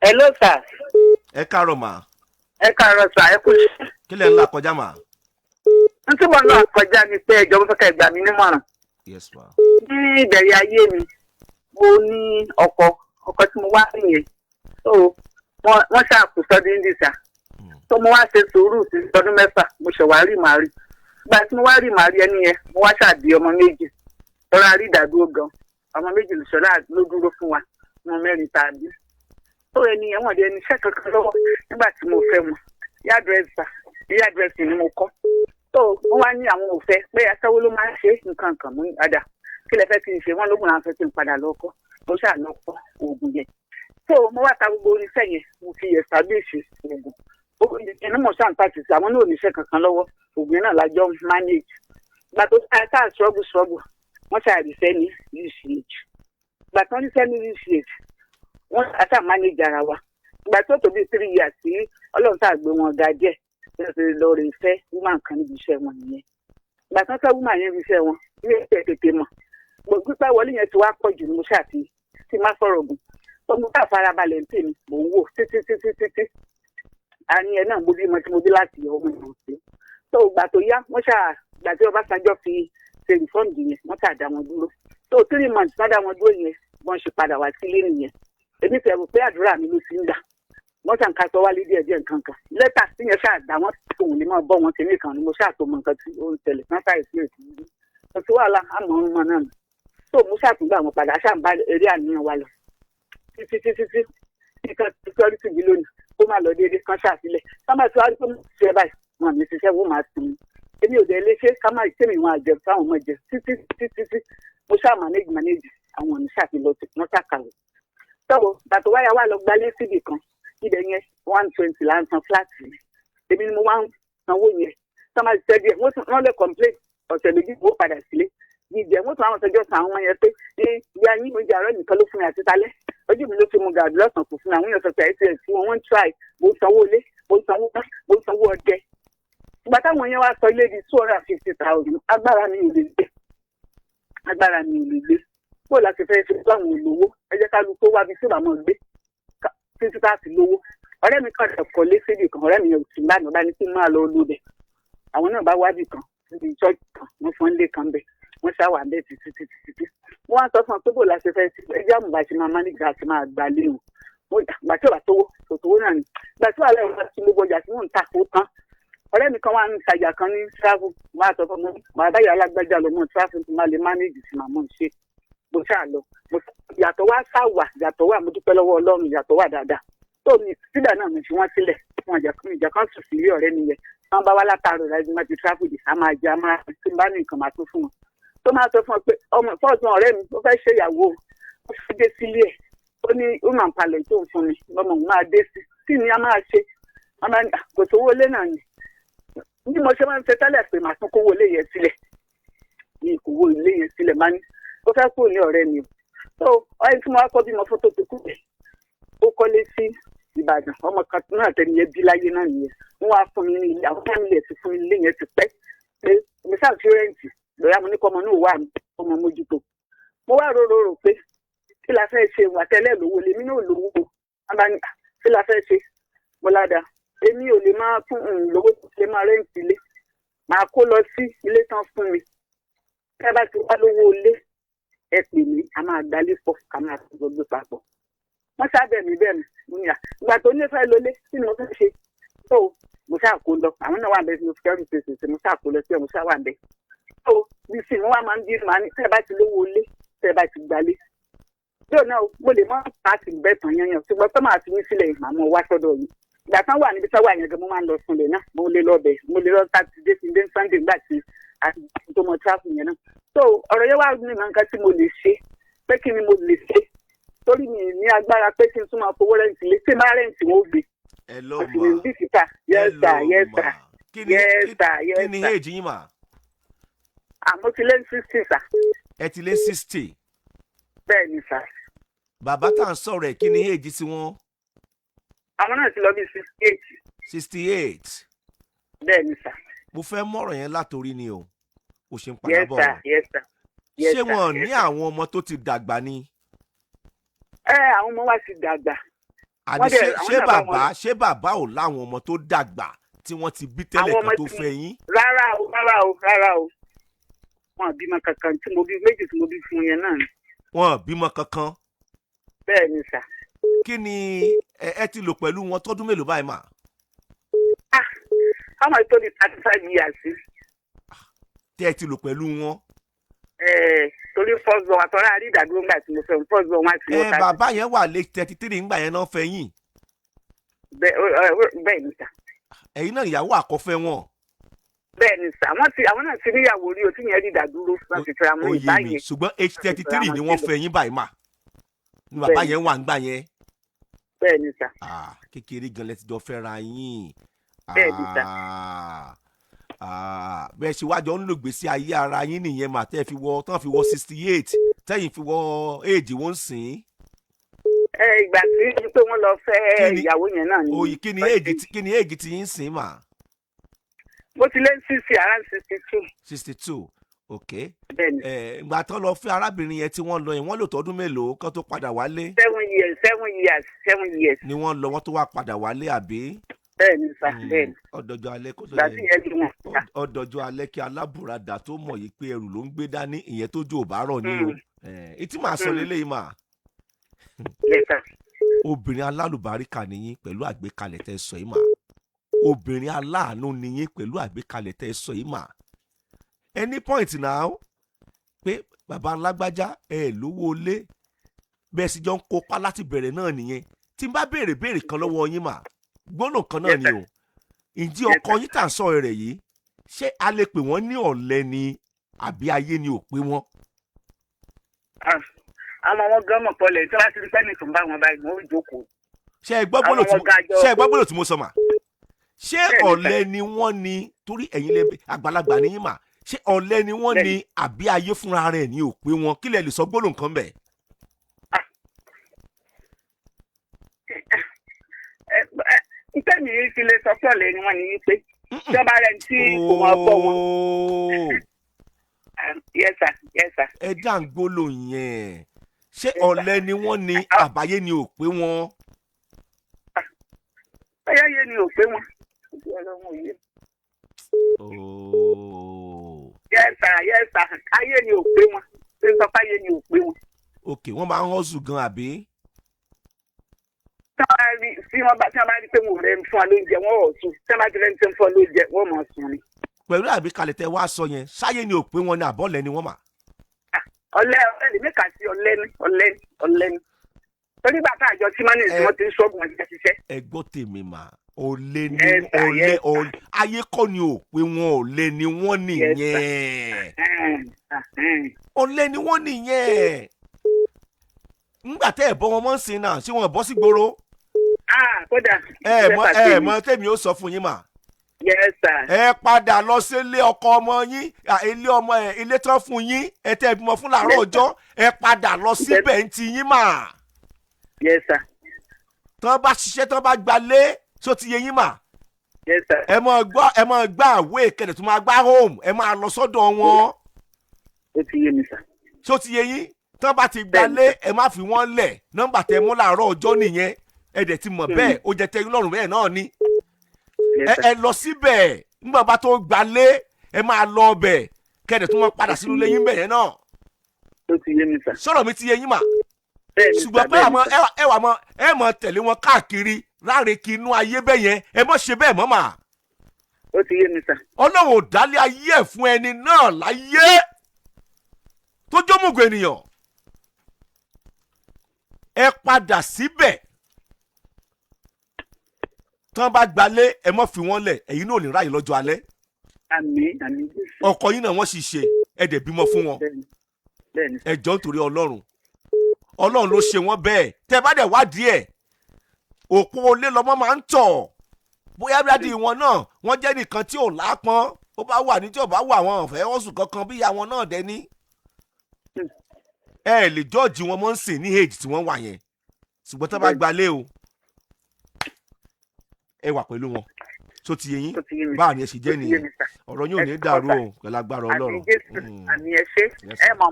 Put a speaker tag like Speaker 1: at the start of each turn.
Speaker 1: Hello sir.
Speaker 2: Ẹ káàárọ̀ mà.
Speaker 1: Ẹ káàárọ̀ sir, ẹ kú iṣẹ́.
Speaker 2: Kí lẹ̀ ń là kọjá mà?
Speaker 1: N tí mo náà kọjá ni pé ìjọba fẹ́ kẹ́ gbà mí nímọ̀ràn.
Speaker 2: Yes ma.
Speaker 1: Ní ìbẹ̀rẹ̀ ayé mi, mo ní ọkọ tí mo wá nìyẹn. So wọ́n ṣàkóso sọ́dún ìdìsá. So mo wá ṣe sùúrù sí ọdún 6, mo ṣẹ̀ wá rí màrí. Ìgbà tí mo wá rí màrí ẹni yẹn, mo wá ṣàbí ọmọ 2. Lọ́ra rí ìdádúró gan. Ọmọ 2 ló dúró fún wa. Ọmọ 4 tàbí. So ẹni yẹn wọ́n dé ẹni iṣẹ́ kankan lọ́wọ́ nígbà tí mo fẹ́ wọn. Ìyá àdírẹ́sì ni mo kọ́. So wọ́n wá ní àwọn òfẹ́ pé aṣẹ́wó ló máa ń ṣe nǹkan kan mú padà. Kí lẹ fẹ́ kí n ṣe? Wọ́n lóògùn náà fẹ́ kí n padà lọ́kọ́. Mo ṣáà lọ́kọ́ oògùn yẹn. So mo wá ta gbogbo oníṣẹ́ yẹn, mo fi establish oògùn. Oògùn yẹn ní mo ṣáà ń pàtì sí àwọn náà oníṣẹ́ kankan lọ́wọ́. Oògùn yẹn náà lájọ́ manage. Ìgbà tó ṣáà struggle. Wọ́n ṣáà ríṣẹ́ ní UCH. Ìgbà tó ń ríṣẹ́ ní UCH, wọ́n ṣáà manage ara wa. Ìgbà tó tó bí 3 years sí Ọlọ́run tá gbé wọn ga díẹ̀. Lọ rè fẹ́ woman kan níbi iṣẹ́ wọn nìyẹn. Ìgbà tó fẹ́ woman yẹn níbi iṣẹ́ wọn, ilé iṣẹ́ tètè mọ̀. Gbogbo pípẹ́ wọlé yẹn ti wá pọ̀ jù ní mo ṣáà ti má sọ̀rọ̀ gùn. Tó mo bá farabalẹ̀ ń tèmi, mò ń wò títí. Àní ẹ̀ náà mo bí mo ti mo bí láti ọmọ ìlú sí. Tó ìgbà tó yá, wọ́n ṣáà ìgbà tí Ọbásanjọ́ fi ṣe rìfọ́ǹdì yẹn, wọ́n ṣáà dá wọn dúró. Tó 3 months wọ́n dá wọn dúró yẹn, wọ́n ṣe padà wá sílé nìyẹn. Èmi fẹ́ rò pé àdúrà mi ló ti ń gbà. Wọ́n ṣàn ká sọ wálé díẹ̀ nǹkan kan. Lẹ́tà tí yẹn ṣáà dá wọn tòun lè máa bọ́ wọn tèmi kan ni mo ṣáà tó mọ nǹkan tí ó ń tẹ̀lé wọ́n ṣáà ìṣe ètò yìí. Kò sí wàhálà àmọ́ ń mọ náà nù. Tó mo ṣàtúgbà wọn padà ṣáà ń bá eré àníyàn wa lọ. Títí nǹkan security bí lónìí kó má lọ déédéé kan ṣàfilẹ̀. Sábà tí wàá rí pé mo ṣe báyìí wọn àmì ṣiṣẹ́ wọ́n máa sùn. Èmi ò dé léṣe ká má tèmi wọn àjẹ fáwọn ọmọ jẹ títí mo ṣáà manage àwọn òní ṣàfilọ́ wọn ṣàkàwé. Tọ́wọ́ bàtò wáyà wà lọ gbalé síbì kan. Ibẹ̀ yẹn 120 là ń san flat mi. Èmi ni mo wá ń sanwó yẹn. Sọ́mà ti tẹ́ díẹ̀, wọ́n lè complain ọ̀sẹ̀ méjì mo padà sílé. Jíjẹ wọ́n tún àwọn ọ̀sẹ̀jọ́ san àwọn ọmọ yẹn pé ní ìyá yín oúnjẹ àárọ̀ nìkan ló fún mi àti talẹ́. Ojú mi ló fi mu gàdú lọ́sàn kò fún mi. Àwọn èèyàn sọ̀tẹ̀ àìsí tí wọ́n ń try. Mo sanwó ilé, mo sanwó ọdẹ. Ìgbà táwọn yẹn wá sọ ilé di 250,000, agbára mi ò lè gbé. Bó la ti fẹ́ ṣe fún àwọn olówó? Ẹ jẹ́ ká lu tó wá bí sí ìbámu gbé. Títí tá a fi lówó. Ọ̀rẹ́ mi kan ẹ̀kọ́ lé síbì kan, ọ̀rẹ́ mi yẹn ò sì lánàá bá ní kí n máa lọ lóbẹ̀. Àwọn náà bá wábì kan níbi chọ́ọ̀chì kan, wọ́n fọ́n lé kan bẹ̀, wọ́n ṣáwà ń bẹ̀ títí. Wọ́n wá sọ fún ọ pé bò láti fẹ́ ẹjẹ́ àmùbá ṣe máa máníjà àti máa gbà lé o. Gbà tí ò bá tówó, kò tówó náà ni. Gbà tí wàá lẹ́yìn wá sí gbogbo ọjà tí wọ́n ń ta kó tán. Ọ̀rẹ́ mi kan wá ń tajà kan ní travel, máa sọ fún mi, màá báyà alágbájá lọ mọ́ travel tí máa lè mánéjì sí màmá ń ṣe. Mo ṣáà lọ. Yàtọ̀ wà, mo dúpẹ́ lọ́wọ́ Ọlọ́run, yàtọ̀ wà dáadáa. Tó mi síbẹ̀ náà mi fi wọ́n sílẹ̀ fún ìjà kan sùn sí ilé ọ̀rẹ́ mi yẹn. Wọ́n bá wá látàrọ̀ láti má ti travel dì, a máa jẹ amára tí n bá ní nǹkan máa tó fún wọn. Tó máa sọ fún ọ pé ọmọ fọ́ọ̀tún ọ̀rẹ́ mi ó fẹ́ ṣe ìyàwó ó fi dé sílé ẹ̀. Ó ní ó máa ń palẹ̀ tó ń fún mi lọ́mọ òun máa dé sí. Kí ni a máa ṣe? Kò sówó ilé náà ni. Bí mo ṣe máa ń ṣe tẹ́lẹ̀ pé màá tún kówó ilé yẹn sílẹ̀. Ní ìkówó ilé yẹn sílẹ̀ máa ní ó fẹ́ kúrò ní ọ̀rẹ́ mi o. So ọ̀rẹ́ tí mo wá kọ́ bí mo fótó ti kú bẹ̀. Ó kọ́lé sí Ìbàdàn, ọmọ kan náà tẹ̀lé yẹn bí láyé náà nìyẹn. Wọ́n wá fún mi ní ilé, àwọn fámìlì ẹ̀ ti fún mi ilé yẹn ti pẹ́. Pé mi sáà fi rẹ́ǹtì lọ́yà mo ní kọ́ ọmọ náà wà ọmọ mójútó. Mo wá rò pé kí la fẹ́ ṣe wà tẹ́lẹ̀ lówó lèmi náà lówó. Wọ́n bá ní kí la fẹ́ ṣe? Mo ládàá. Èmi ò lè máa fún lówó tó lè máa rẹ́ǹtì ilé. Màá kó lọ sí ilé tán fún mi. Tẹ́ bá ti wá lówó ilé, ẹ pè mí, a máa gbalé pọ̀, ká máa fi gbogbo papọ̀. Wọ́n sábẹ̀ mí mo ní à. Ìgbà tó ní fẹ́ lólé, kí ni mo fẹ́ ṣe? So mo ṣáà kó lọ. Àwọn náà wà ń bẹ sí security station, mo ṣáà kó lọ sí ẹ̀, mo ṣáà wà ń bẹ. So bí sì wọ́n wá máa ń bí màá ní tẹ́ bá ti lówó ilé, tẹ́ bá ti gbalé. Yóò náà mo lè mọ́ pàṣẹ bẹ́ẹ̀ tán yanyan, ṣùgbọ́n tó máa fi mí sílẹ̀ ìmọ̀ wá sọ́dọ̀ yìí. Ìgbà tán wà níbi tán wà yẹn gan mo máa ń lọ sunlẹ̀ náà, mo lè lọ bẹ̀, mo lè lọ Saturday, Sunday gbà tí àti tó mọ travel yẹn náà. So ọ̀rọ̀ yẹn wá ní nǹkan tí mo lè ṣe, pé kí ni mo lè ṣe? Torí mi ní agbára pé kí n tún máa fowó rẹ́ǹtì lé, tí máa rẹ́ǹtì wọn ó gbé.
Speaker 2: Ẹ ló mà. Kí ni age yín mà?
Speaker 1: Mo ti lé 60 sà.
Speaker 2: Ẹ ti lé 60.
Speaker 1: Bẹ́ẹ̀ ni sà.
Speaker 2: Bàbá tá à ń sọ̀rọ̀ ẹ̀ kí ni age sí wọn?
Speaker 1: Àwọn náà ti lọ bí 68.
Speaker 2: 68.
Speaker 1: Bẹ́ẹ̀ ni sà.
Speaker 2: Mo fẹ́ mọ̀rọ̀ yẹn látòrí ni o. O ṣe ń padà bọ̀.
Speaker 1: Yes sir.
Speaker 2: Ṣé wọn ní àwọn ọmọ tó ti dàgbà ni?
Speaker 1: Àwọn ọmọ wa ti dàgbà.
Speaker 2: àní ṣé bàbá ò láwọn ọmọ tó dàgbà tí wọ́n ti bí tẹ́lẹ̀ kan tó fẹ́ yín.
Speaker 1: rárá o wọn bímọ kankan tí mo bí méjì tí mo bí fún yẹn náà.
Speaker 2: wọn bímọ kankan.
Speaker 1: bẹ́ẹ̀ ni sà.
Speaker 2: kí ni ẹ ti lò pẹ̀lú wọn tọ́dún mélòó báyìí mà.
Speaker 1: ọmọ tó di 35 years.
Speaker 2: tẹ́ ẹ ti lò pẹ̀lú wọn.
Speaker 1: torí first born àtọ́rọ́ àrí ìdádúró ńgbà tí mo fẹ́ first born wá sí ọ̀tá.
Speaker 2: bàbá yẹn wà lé 33 ńgbà yẹn náà fẹ́ yín.
Speaker 1: bẹ́ẹ̀ ni sà.
Speaker 2: ẹ̀yin náà ìyàwó àkọ́fẹ́ wọn.
Speaker 1: bẹ́ẹ̀ ni sà àwọn náà ti níyàwó rí o tí yẹn rí ìdádúró láti fẹ́ra mọ́ ìbáyẹn.
Speaker 2: ṣùgbọ́n age 33 ni wọ́n fẹ́ yín báyìí mà. ni bàbá yẹn wà ńgbà yẹn.
Speaker 1: bẹ́ẹ̀ ni sà.
Speaker 2: kékeré gan lẹ ti jọ fẹ́ra yín.
Speaker 1: bẹ́ẹ̀ ni sà.
Speaker 2: bẹ́ẹ̀ ṣe wájọ ń lò gbèsè ayé ara yín nìyẹn mà tán fi wọ 68 tẹ́yìn fi wọ éèjì wọ́n sìn.
Speaker 1: ìgbà tí pé wọ́n lọ fẹ́ ìyàwó yẹn náà ni.
Speaker 2: òyì kí ni éèjì tí yín sìn mà.
Speaker 1: mo ti lé 60 around 62.
Speaker 2: 62 ok.
Speaker 1: bẹ́ẹ̀ni.
Speaker 2: ìgbà tán lọ fẹ́ arábìnrin yẹn tí wọ́n lọ yẹn wọ́n lò tọ́dún mélòó kán tó padà wálé.
Speaker 1: 7 years.
Speaker 2: ni wọ́n lọ wọ́n tó wá padà wálé àbí.
Speaker 1: bẹ́ẹ̀ni sà bẹ́ẹ̀ni.
Speaker 2: ọdọjọ alẹ́ kó tó
Speaker 1: yẹ
Speaker 2: ọdọjọ alẹ́ kí alábùradà tó mọ̀ yìí pé ẹrù ló ń gbé dání ìyẹn tó jó bá rọ̀ ní o. ìtí màá sọ lélẹ́yìí mà. obìnrin alálùbáríkà nìyí pẹ̀lú àgbékalẹ̀ tẹ́ sọ yìí mà. obìnrin aláàánú nìyí pẹ̀lú àgbékalẹ̀ tẹ́ sọ yìí mà. any point now pé bàbá alágbájá lówó lé bẹ́ẹ̀ sì jọ ń kópa láti bẹ̀rẹ̀ náà nìyẹn tí n bá béèrè kan lọ́wọ́ yín mà gbọ́nà kan náà ni o ǹjẹ́ ọkọ yín tà ń sọ rẹ̀ yìí ṣé a lè pè wọ́n ní ọ̀lẹ ni àbí ayé ni ò pé wọ́n.
Speaker 1: àmọ́ wọn gan mọ̀ pọ̀lẹ̀ tí wọ́n ti rí pẹ́ẹ́nì tó ń bá wọn báyìí wọ́n ò jókòó.
Speaker 2: ṣé ẹ gbọ́ gbọ́dọ̀ tí mo sọ mà ṣé ọ̀lẹ ni wọ́n ni torí ẹ̀yin lè àgbàlagbà ní yín mà ṣé ọ̀lẹ ni wọ́n ni àbí ayé fúnra rẹ̀ ni ò pé wọ́n kí lẹ lè sọ gbọ́dọ̀ nǹkan bẹ̀.
Speaker 1: ìfẹ́ mi fi lè sọ pé ọ̀lẹ ni wọ́n ní wípé ìjọba rẹ̀ tí kò mọ̀ bọ̀ wọn. yes sir.
Speaker 2: ẹ dáńgbólò yẹn ṣé ọ̀lẹ ni wọ́n ni àbáyé ni ò pé wọ́n.
Speaker 1: ayé ni ò pé wọ́n. yes sir ayé ni ò pé wọ́n ṣé n sọ pé ayé ni ò pé wọ́n.
Speaker 2: ok wọ́n máa ń hustle gan àbí.
Speaker 1: tí wọ́n bá rí pé mo rẹ̀ ń fún ọ lóúnjẹ wọ́n ò sùn tí wọ́n bá ti rẹ̀ ń fún ọ lóúnjẹ wọ́n mọ̀ sùn ni.
Speaker 2: pẹ̀lú àbíkalẹ̀ tẹ wá sọ yẹn ṣáyé ni ò pé wọn ni àbọ̀lẹ̀ ni wọ́n mà.
Speaker 1: ọ̀lẹ lè mẹ́ka sí ọ̀lẹ ni torí bàtà àjọ tí mọ́nì tí wọ́n ti ń ṣọ́ọ̀bù wọn ti ṣiṣẹ́.
Speaker 2: ẹ gbọ́ tèmi mà ọ̀lẹ ni ayé kọ́ ni ò pé wọn ọ̀lẹ ni wọ́n nìyẹn ọ̀lẹ ni wọ́n nìyẹn ńgbà tẹ́ ẹ̀ bọ́ wọn mọ́ ń sin náà ṣé wọn bọ́ sí gbòòrò.
Speaker 1: kódà.
Speaker 2: ẹ mọ tèmi ó sọ fún yín mà.
Speaker 1: yes sir.
Speaker 2: ẹ padà lọ sí ilé ọkọ ọmọ yín ilé tán fún yín ẹ tẹ́ ẹ bímọ fún làárọ̀ ọjọ́ ẹ padà lọ síbẹ̀ ń ti yín mà.
Speaker 1: yes sir.
Speaker 2: tán bá ṣiṣẹ́ tán bá gbalé tó ti yé yín mà.
Speaker 1: yes sir.
Speaker 2: ẹ máa gbá àwé kẹ̀lẹ̀ tó máa gbá home ẹ máa lọ sọ́dọ̀ wọn.
Speaker 1: ó ti yé mi sà.
Speaker 2: tó ti yé yín tán bá ti gbalé ẹ má fi wọ́n lẹ̀ nọ́mbà tẹ mú làárọ̀ ọjọ́ nìyẹn ẹ dẹ̀ ti mọ̀ bẹ́ẹ̀ ó jẹ tẹ́yìn lọ́rùn bẹ́ẹ̀ náà ni. ẹ lọ síbẹ̀ nígbà bá tó gbalé ẹ máa lọ ọbẹ̀ kẹ́ẹ̀dẹ̀ tó máa padà sínú ilé yín bẹ̀yẹn náà.
Speaker 1: ó ti yé mi sà.
Speaker 2: sọ̀rọ̀ mi ti yé yín mà. ṣùgbọ́n pé ẹ mọ̀ tẹ̀lé wọn káàkiri láre kí inú ayé bẹ́yẹn ẹ mọ̀ ṣe bẹ́ẹ̀ mọ́ mà.
Speaker 1: ó ti yé mi sà.
Speaker 2: ọlọ́run ò dálé ayé ẹ̀ fún ẹni náà láyé tó jómùgọ̀ ènìyàn. ẹ padà síbẹ̀ tán bá gbalé ẹ mọ́ fi wọ́n lẹ̀ ẹ̀yin náà ò ní ráyè lọ́jọ́ alẹ́.
Speaker 1: àmín.
Speaker 2: ọkọ yín náà wọ́n sì ṣe ẹ dẹ̀ bímọ fún wọn. ẹ jọ̀ọ́ nítorí ọlọ́run ló ṣe wọ́n bẹ́ẹ̀ tẹ́ bá dẹ̀ wádìí ẹ̀ òpó olé lọ́mọ máa ń tọ̀ bóyá bíádì wọn náà wọ́n jẹ́ nìkan tí ò lápọn ó bá wà ní tí ò bá wà wọn ọ̀fẹ́ ọ̀sùn kankan bí ìyá wọn náà dẹ́ni. ẹ lè jọ́ọ̀jì wọn mọ́ ń sìn ní age tí wọ́n wà yẹn ṣùgbọ́n tó bá gbalé o ẹ wà pẹ̀lú wọn tó ti yé yín báà ni ẹ sì jẹ́ nìyẹn ọ̀rọ̀ yóò ní dàrú o pẹ̀lú agbára ọlọ́run.
Speaker 1: àmì ẹ ṣé ẹ mọ̀